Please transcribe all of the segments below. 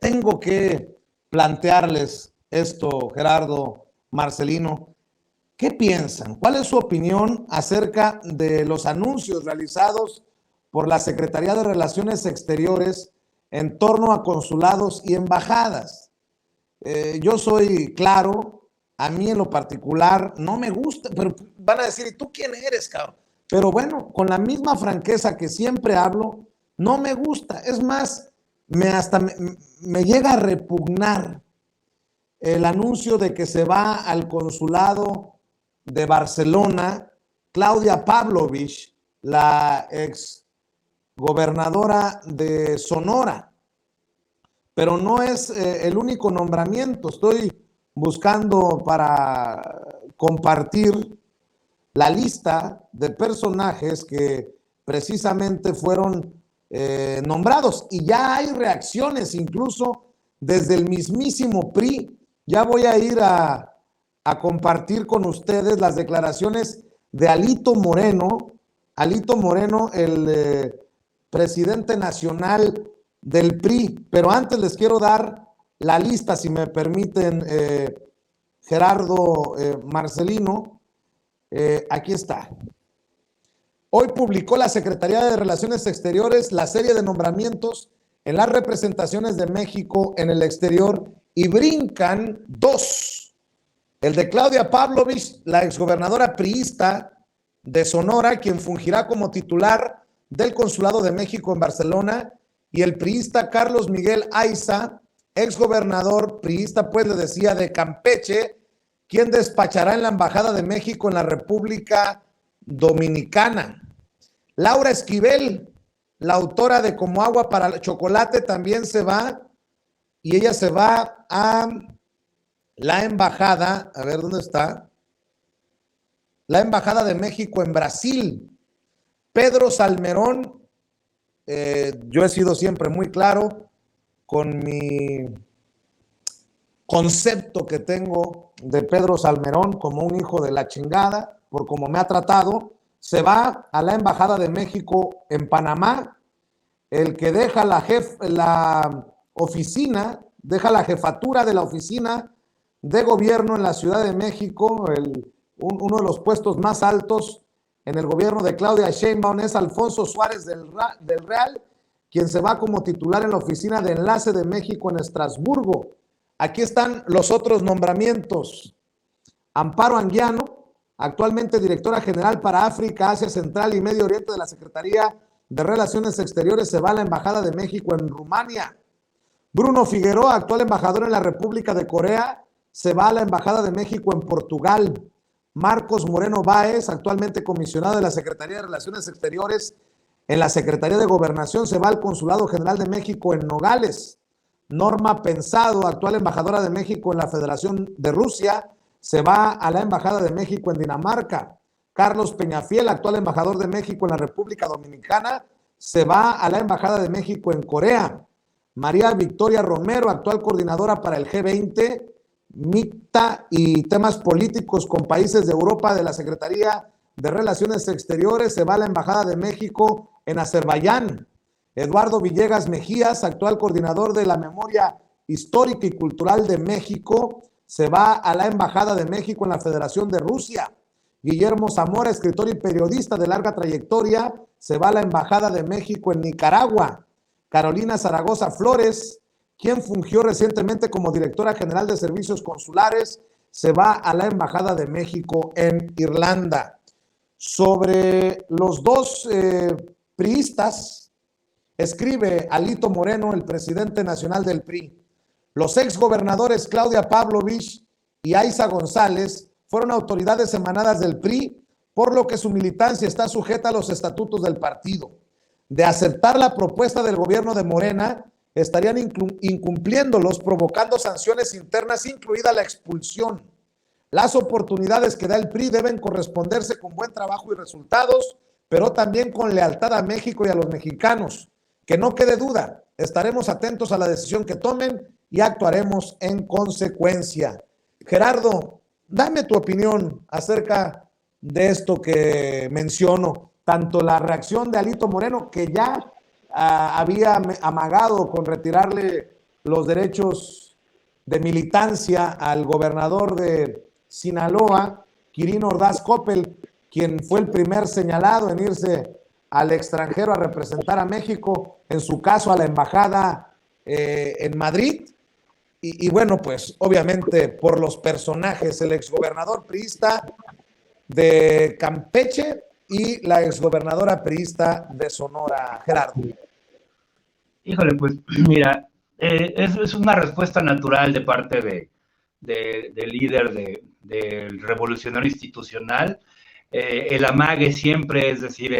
tengo que plantearles esto, Gerardo, Marcelino. ¿Qué piensan? ¿Cuál es su opinión acerca de los anuncios realizados por la Secretaría de Relaciones Exteriores en torno a consulados y embajadas? Yo soy claro, a mí en lo particular no me gusta, pero van a decir, ¿y tú quién eres, cabrón? Pero bueno, con la misma franqueza que siempre hablo, no me gusta. Es más, me llega a repugnar el anuncio de que se va al consulado de Barcelona Claudia Pavlovich, la ex gobernadora de Sonora. Pero no es el único nombramiento. Estoy buscando para compartir la lista de personajes que precisamente fueron nombrados. Y ya hay reacciones, incluso desde el mismísimo PRI. Ya voy a ir a compartir con ustedes las declaraciones de Alito Moreno. Alito Moreno, el presidente nacional del PRI. Pero antes les quiero dar la lista, si me permiten, Gerardo, Marcelino. Aquí está. Hoy publicó la Secretaría de Relaciones Exteriores la serie de nombramientos en las representaciones de México en el exterior y brincan dos. El de Claudia Pavlovich, la exgobernadora priista de Sonora, quien fungirá como titular del Consulado de México en Barcelona, y el priista Carlos Miguel Aiza, exgobernador priista, pues le decía, de Campeche, quien despachará en la Embajada de México en la República Dominicana. Laura Esquivel, la autora de Como agua para el chocolate, también se va, y ella se va a la embajada, a ver dónde está, la Embajada de México en Brasil. Pedro Salmerón, yo he sido siempre muy claro con mi concepto que tengo de Pedro Salmerón como un hijo de la chingada, por cómo me ha tratado. Se va a la Embajada de México en Panamá. El que deja la oficina, deja la jefatura de la oficina de gobierno en la Ciudad de México, uno de los puestos más altos en el gobierno de Claudia Sheinbaum, es Alfonso Suárez del Real, quien se va como titular en la oficina de enlace de México en Estrasburgo. Aquí están los otros nombramientos. Amparo Anguiano, actualmente directora general para África, Asia Central y Medio Oriente de la Secretaría de Relaciones Exteriores, se va a la Embajada de México en Rumania. Bruno Figueroa, actual embajador en la República de Corea, se va a la Embajada de México en Portugal. Marcos Moreno Báez, actualmente comisionado de la Secretaría de Relaciones Exteriores en la Secretaría de Gobernación, se va al Consulado General de México en Nogales. Norma Pensado, actual embajadora de México en la Federación de Rusia, se va a la Embajada de México en Dinamarca. Carlos Peñafiel, actual embajador de México en la República Dominicana, se va a la Embajada de México en Corea. María Victoria Romero, actual coordinadora para el G20, MICTA y temas políticos con países de Europa de la Secretaría de Relaciones Exteriores, se va a la Embajada de México en Azerbaiyán. Eduardo Villegas Mejías, actual coordinador de la Memoria Histórica y Cultural de México, se va a la Embajada de México en la Federación de Rusia. Guillermo Zamora, escritor y periodista de larga trayectoria, se va a la Embajada de México en Nicaragua. Carolina Zaragoza Flores, quien fungió recientemente como directora general de servicios consulares, se va a la Embajada de México en Irlanda. Sobre los dos priistas, escribe Alito Moreno, el presidente nacional del PRI. Los exgobernadores Claudia Pavlovich y Aiza González fueron autoridades emanadas del PRI, por lo que su militancia está sujeta a los estatutos del partido. De aceptar la propuesta del gobierno de Morena, estarían incumpliéndolos, provocando sanciones internas, incluida la expulsión. Las oportunidades que da el PRI deben corresponderse con buen trabajo y resultados, pero también con lealtad a México y a los mexicanos. Que no quede duda, estaremos atentos a la decisión que tomen y actuaremos en consecuencia. Gerardo, dame tu opinión acerca de esto que menciono, tanto la reacción de Alito Moreno, que ya había amagado con retirarle los derechos de militancia al gobernador de Sinaloa, Quirino Ordaz Coppel, quien fue el primer señalado en irse al extranjero a representar a México, en su caso a la embajada en Madrid. Y bueno, pues obviamente por los personajes, el exgobernador priista de Campeche y la exgobernadora priista de Sonora, Gerardo. Híjole, pues mira, es una respuesta natural de parte del líder del revolucionario institucional. El amague siempre, es decir,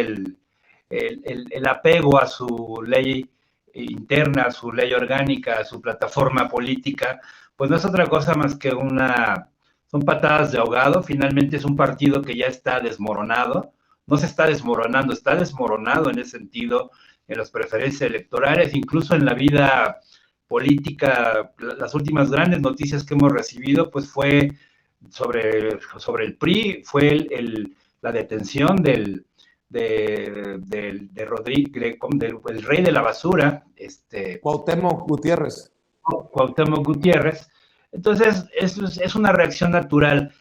el apego a su ley interna, a su ley orgánica, a su plataforma política, pues no es otra cosa más que son patadas de ahogado. Finalmente es un partido que ya está desmoronado, no se está desmoronando, está desmoronado en ese sentido, en las preferencias electorales, incluso en la vida política. Las últimas grandes noticias que hemos recibido, pues fue sobre el PRI, fue la detención del rey de la basura, Cuauhtémoc Gutiérrez. Cuauhtémoc Gutiérrez. Entonces, es una reacción natural.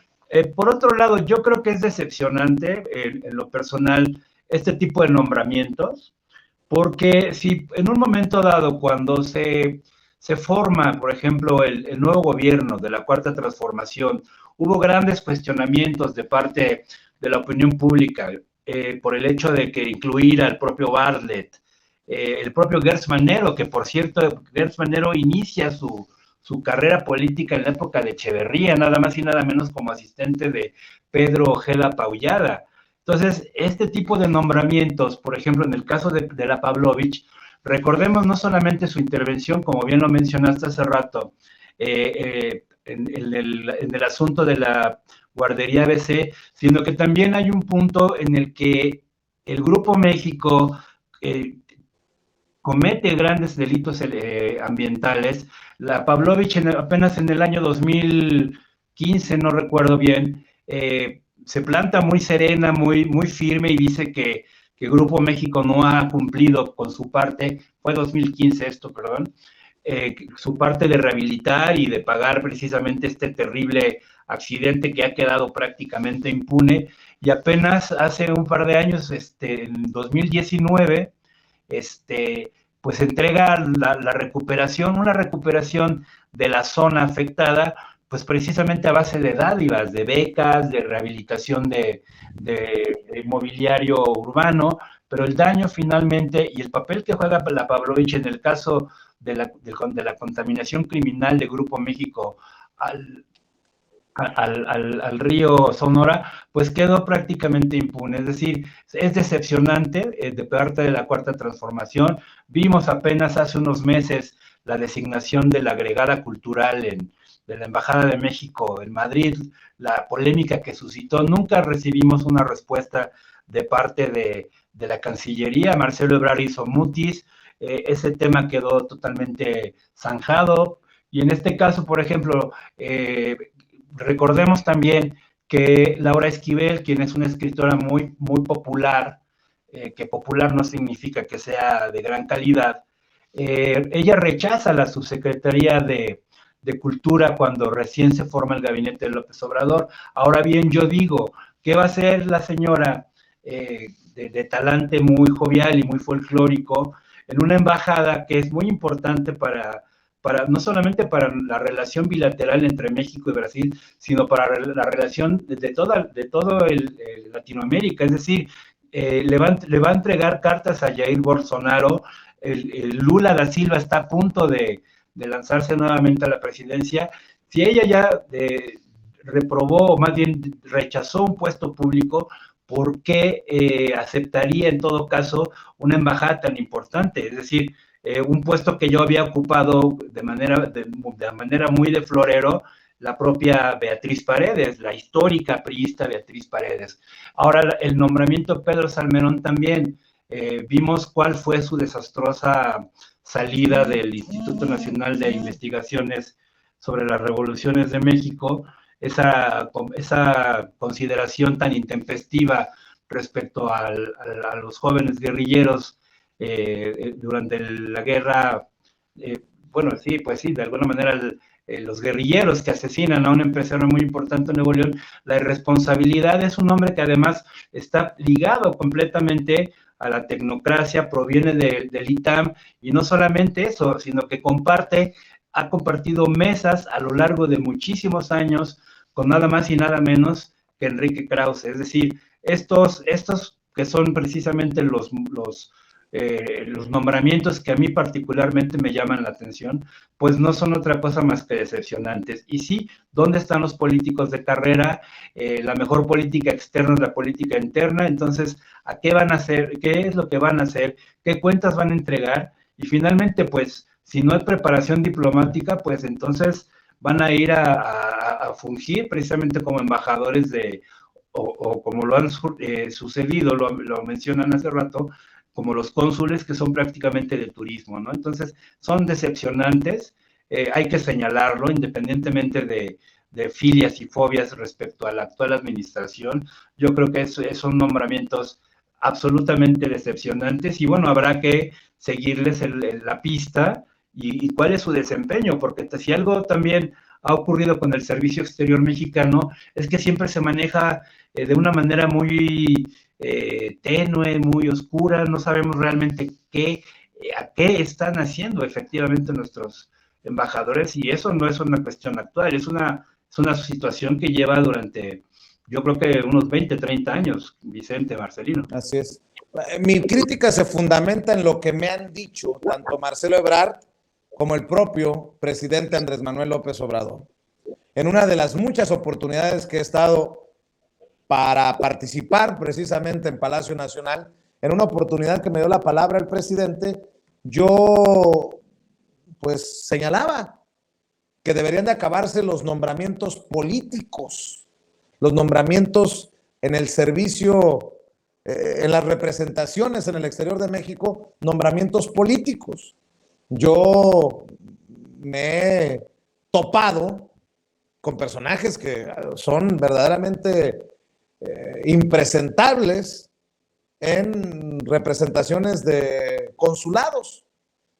Por otro lado, yo creo que es decepcionante, en lo personal, este tipo de nombramientos, porque si en un momento dado, cuando se forma, por ejemplo, el nuevo gobierno de la Cuarta Transformación, hubo grandes cuestionamientos de parte de la opinión pública por el hecho de que incluir al propio Bartlett, el propio Gertz Manero, que por cierto, Gertz Manero inicia su carrera política en la época de Echeverría, nada más y nada menos como asistente de Pedro Ojeda Paullada. Entonces, este tipo de nombramientos, por ejemplo, en el caso de la Pavlovich, recordemos no solamente su intervención, como bien lo mencionaste hace rato, en el asunto de la guardería ABC, sino que también hay un punto en el que el Grupo México comete grandes delitos ambientales. La Pavlovich apenas en el año 2015, no recuerdo bien, se planta muy serena, muy firme y dice que Grupo México no ha cumplido con su parte, fue 2015 esto, perdón, su parte de rehabilitar y de pagar precisamente este terrible accidente que ha quedado prácticamente impune, y apenas hace un par de años, en 2019, pues entrega la recuperación, una recuperación de la zona afectada, pues precisamente a base de dádivas, de becas, de rehabilitación de mobiliario urbano, pero el daño finalmente y el papel que juega la Pavlovich en el caso de la contaminación criminal de Grupo México al río Sonora, pues quedó prácticamente impune. Es decir, es decepcionante de parte de la Cuarta Transformación. Vimos apenas hace unos meses la designación de la agregada cultural de la Embajada de México en Madrid, la polémica que suscitó. Nunca recibimos una respuesta de parte de la Cancillería. Marcelo Ebrard hizo mutis, ese tema quedó totalmente zanjado, y en este caso, por ejemplo, recordemos también que Laura Esquivel, quien es una escritora muy, muy popular, que popular no significa que sea de gran calidad, ella rechaza la subsecretaría de Cultura cuando recién se forma el gabinete de López Obrador. Ahora bien, yo digo, ¿qué va a hacer la señora de talante muy jovial y muy folclórico en una embajada que es muy importante para no solamente para la relación bilateral entre México y Brasil, sino para la relación de todo el Latinoamérica? Es decir, le va a entregar cartas a Jair Bolsonaro. El Lula da Silva está a punto de lanzarse nuevamente a la presidencia. Si ella ya reprobó, o más bien rechazó un puesto público, ¿por qué aceptaría en todo caso una embajada tan importante? Es decir, un puesto que yo había ocupado de manera muy de florero, la propia Beatriz Paredes, la histórica priista Beatriz Paredes. Ahora, el nombramiento de Pedro Salmerón también, vimos cuál fue su desastrosa salida del Instituto Nacional de Investigaciones sobre las Revoluciones de México, esa consideración tan intempestiva respecto a los jóvenes guerrilleros durante la guerra bueno, sí, pues sí, de alguna manera los guerrilleros que asesinan a un empresario muy importante en Nuevo León, la irresponsabilidad es un hombre que además está ligado completamente a la tecnocracia, proviene del ITAM, y no solamente eso, sino que ha compartido mesas a lo largo de muchísimos años con nada más y nada menos que Enrique Krause. Es decir, estos que son precisamente los nombramientos que a mí particularmente me llaman la atención, pues no son otra cosa más que decepcionantes. Y sí, ¿dónde están los políticos de carrera? La mejor política externa es la política interna. Entonces, ¿a qué van a hacer? ¿Qué es lo que van a hacer? ¿Qué cuentas van a entregar? Y finalmente, pues, si no hay preparación diplomática, pues entonces van a ir a fungir precisamente como embajadores o como lo han sucedido, lo mencionan hace rato, como los cónsules que son prácticamente de turismo, ¿no? Entonces, son decepcionantes, hay que señalarlo, independientemente de filias y fobias respecto a la actual administración. Yo creo que son nombramientos absolutamente decepcionantes, y bueno, habrá que seguirles la pista y cuál es su desempeño, porque si algo también ha ocurrido con el Servicio Exterior Mexicano es que siempre se maneja de una manera muy tenue, muy oscura. No sabemos realmente a qué están haciendo efectivamente nuestros embajadores, y eso no es una cuestión actual, es una situación que lleva durante, yo creo que unos 20, 30 años, Vicente, Marcelino. Así es. Mi crítica se fundamenta en lo que me han dicho tanto Marcelo Ebrard como el propio presidente Andrés Manuel López Obrador. En una de las muchas oportunidades que he estado para participar precisamente en Palacio Nacional, en una oportunidad que me dio la palabra el presidente, yo pues señalaba que deberían de acabarse los nombramientos políticos, los nombramientos en el servicio, en las representaciones en el exterior de México, nombramientos políticos. Yo me he topado con personajes que son verdaderamente impresentables en representaciones de consulados.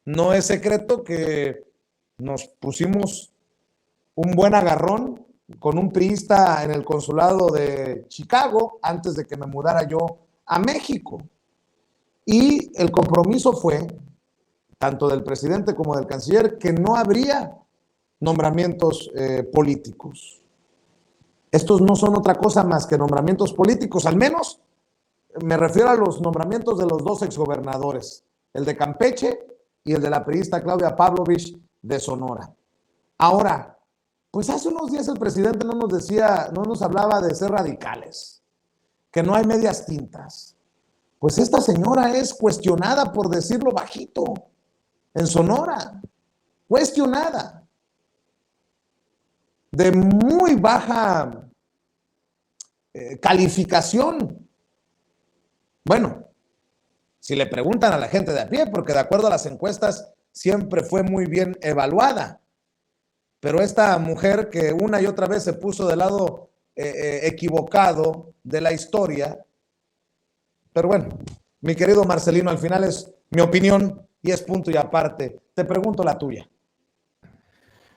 No es secreto que nos pusimos un buen agarrón con un priista en el consulado de Chicago antes de que me mudara yo a México. Y el compromiso fue, tanto del presidente como del canciller, que no habría nombramientos políticos. Estos no son otra cosa más que nombramientos políticos, al menos me refiero a los nombramientos de los dos exgobernadores, el de Campeche y el de la priista Claudia Pavlovich de Sonora. Ahora, pues hace unos días el presidente no nos hablaba de ser radicales, que no hay medias tintas. Pues esta señora es cuestionada, por decirlo bajito, en Sonora, cuestionada, de muy baja calificación. Bueno, si le preguntan a la gente de a pie, porque de acuerdo a las encuestas siempre fue muy bien evaluada, pero esta mujer que una y otra vez se puso del lado equivocado de la historia. Pero bueno, mi querido Marcelino, al final es mi opinión y es punto y aparte. Te pregunto la tuya.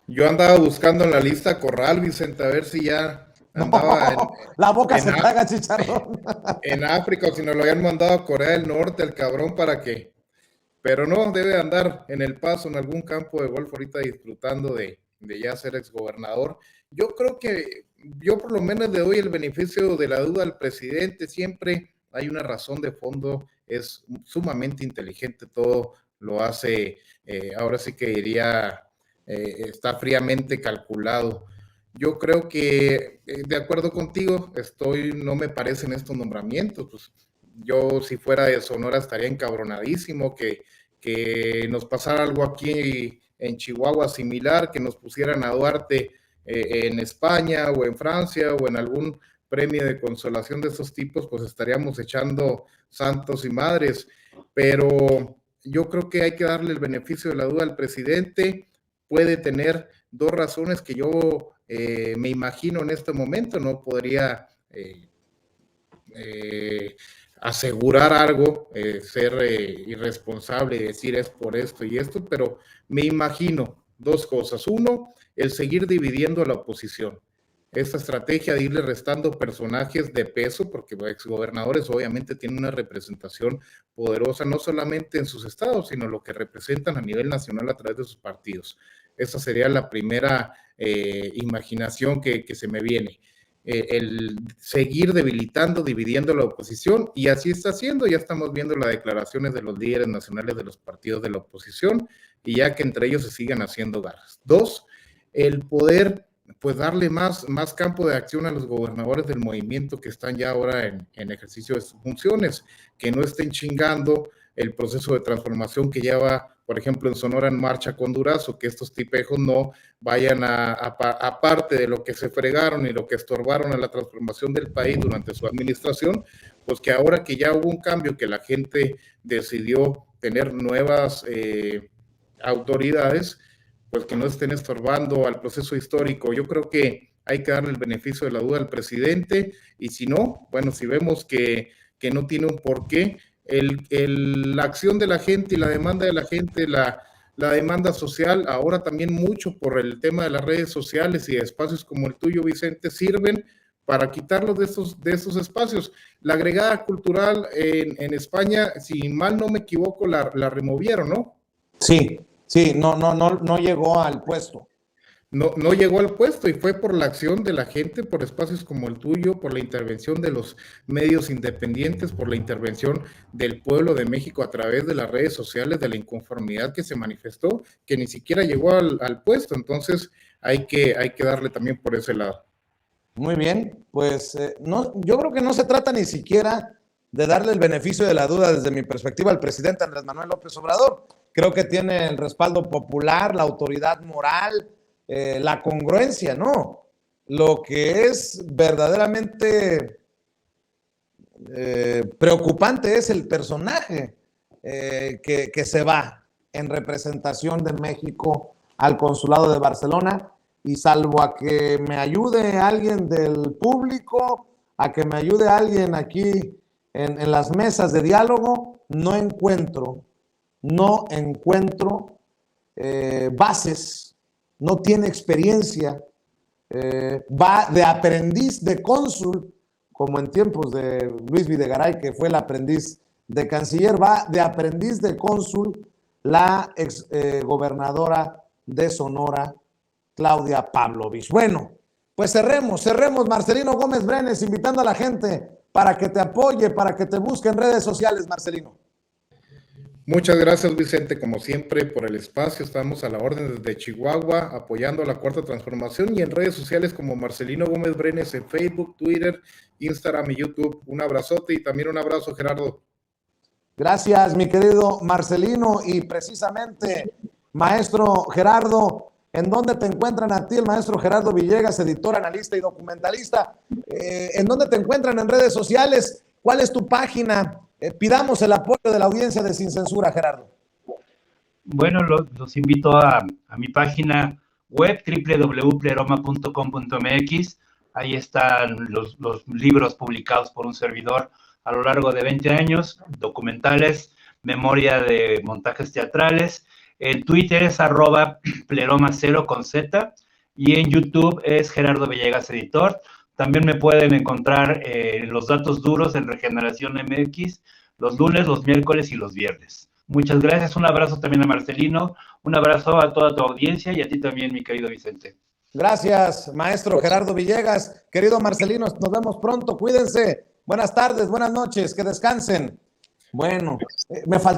Yo andaba buscando en la lista Corral, Vicente, a ver si ya andaba la boca se te haga chicharrón. En África, o si nos lo habían mandado a Corea del Norte, el cabrón, ¿para qué? Pero no, debe andar en El Paso, en algún campo de golf ahorita, disfrutando de ya ser exgobernador. Yo creo que yo por lo menos le doy el beneficio de la duda al presidente. Siempre hay una razón de fondo, es sumamente inteligente, todo lo hace, ahora sí que diría, está fríamente calculado. Yo creo que, de acuerdo contigo, no me parecen estos nombramientos. Pues yo, si fuera de Sonora, estaría encabronadísimo que nos pasara algo aquí en Chihuahua similar, que nos pusieran a Duarte en España o en Francia o en algún premio de consolación de esos tipos, pues estaríamos echando santos y madres. Pero yo creo que hay que darle el beneficio de la duda al presidente. Puede tener dos razones que yo me imagino en este momento. No podría asegurar algo, ser irresponsable y decir es por esto y esto, pero me imagino dos cosas. Uno, el seguir dividiendo a la oposición. Esta estrategia de irle restando personajes de peso, porque exgobernadores obviamente tienen una representación poderosa, no solamente en sus estados, sino lo que representan a nivel nacional a través de sus partidos. Esa sería la primera imaginación que se me viene. El seguir debilitando, dividiendo la oposición, y así está haciendo. Ya estamos viendo las declaraciones de los líderes nacionales de los partidos de la oposición, y ya que entre ellos se sigan haciendo garras. Dos, el poder pues darle más campo de acción a los gobernadores del movimiento que están ya ahora en ejercicio de sus funciones, que no estén chingando el proceso de transformación que lleva, por ejemplo, en Sonora en marcha con Durazo, que estos tipejos no vayan aparte de lo que se fregaron y lo que estorbaron a la transformación del país durante su administración, pues que ahora que ya hubo un cambio, que la gente decidió tener nuevas autoridades, pues que no estén estorbando al proceso histórico. Yo creo que hay que darle el beneficio de la duda al presidente, y si no, bueno, si vemos que no tiene un porqué, la acción de la gente y la demanda de la gente, la demanda social, ahora también mucho por el tema de las redes sociales y de espacios como el tuyo, Vicente, sirven para quitarlos de esos espacios. La agregada cultural en España, si mal no me equivoco, la removieron, ¿no? Sí, no llegó al puesto. No llegó al puesto, y fue por la acción de la gente, por espacios como el tuyo, por la intervención de los medios independientes, por la intervención del pueblo de México a través de las redes sociales, de la inconformidad que se manifestó, que ni siquiera llegó al puesto. Entonces hay que darle también por ese lado. Muy bien, pues yo creo que no se trata ni siquiera de darle el beneficio de la duda desde mi perspectiva al presidente Andrés Manuel López Obrador. Creo que tiene el respaldo popular, la autoridad moral, la congruencia, ¿no? Lo que es verdaderamente preocupante es el personaje que se va en representación de México al consulado de Barcelona, y salvo a que me ayude alguien del público, a que me ayude alguien aquí en las mesas de diálogo, no encuentro bases. No tiene experiencia, va de aprendiz de cónsul, como en tiempos de Luis Videgaray, que fue el aprendiz de canciller, va de aprendiz de cónsul la ex gobernadora de Sonora, Claudia Pavlovich. Bueno, pues cerremos, Marcelino Gómez Brenes, invitando a la gente para que te apoye, para que te busque en redes sociales, Marcelino. Muchas gracias, Vicente, como siempre, por el espacio. Estamos a la orden desde Chihuahua, apoyando a la Cuarta Transformación, y en redes sociales como Marcelino Gómez Brenes en Facebook, Twitter, Instagram y YouTube. Un abrazote, y también un abrazo, Gerardo. Gracias, mi querido Marcelino, y precisamente, maestro Gerardo, ¿en dónde te encuentran a ti, el maestro Gerardo Villegas, editor, analista y documentalista? ¿En dónde te encuentran en redes sociales? ¿Cuál es tu página? Pidamos el apoyo de la audiencia de Sin Censura, Gerardo. Bueno, los invito a mi página web, www.pleroma.com.mx. Ahí están los libros publicados por un servidor a lo largo de 20 años, documentales, memoria de montajes teatrales. En Twitter es @pleroma0 con Z, y en YouTube es Gerardo Villegas Editor. También me pueden encontrar los datos duros en Regeneración MX los lunes, los miércoles y los viernes. Muchas gracias, un abrazo también a Marcelino, un abrazo a toda tu audiencia y a ti también, mi querido Vicente. Gracias, maestro Gerardo Villegas. Querido Marcelino, nos vemos pronto, cuídense. Buenas tardes, buenas noches, que descansen. Bueno, me faltó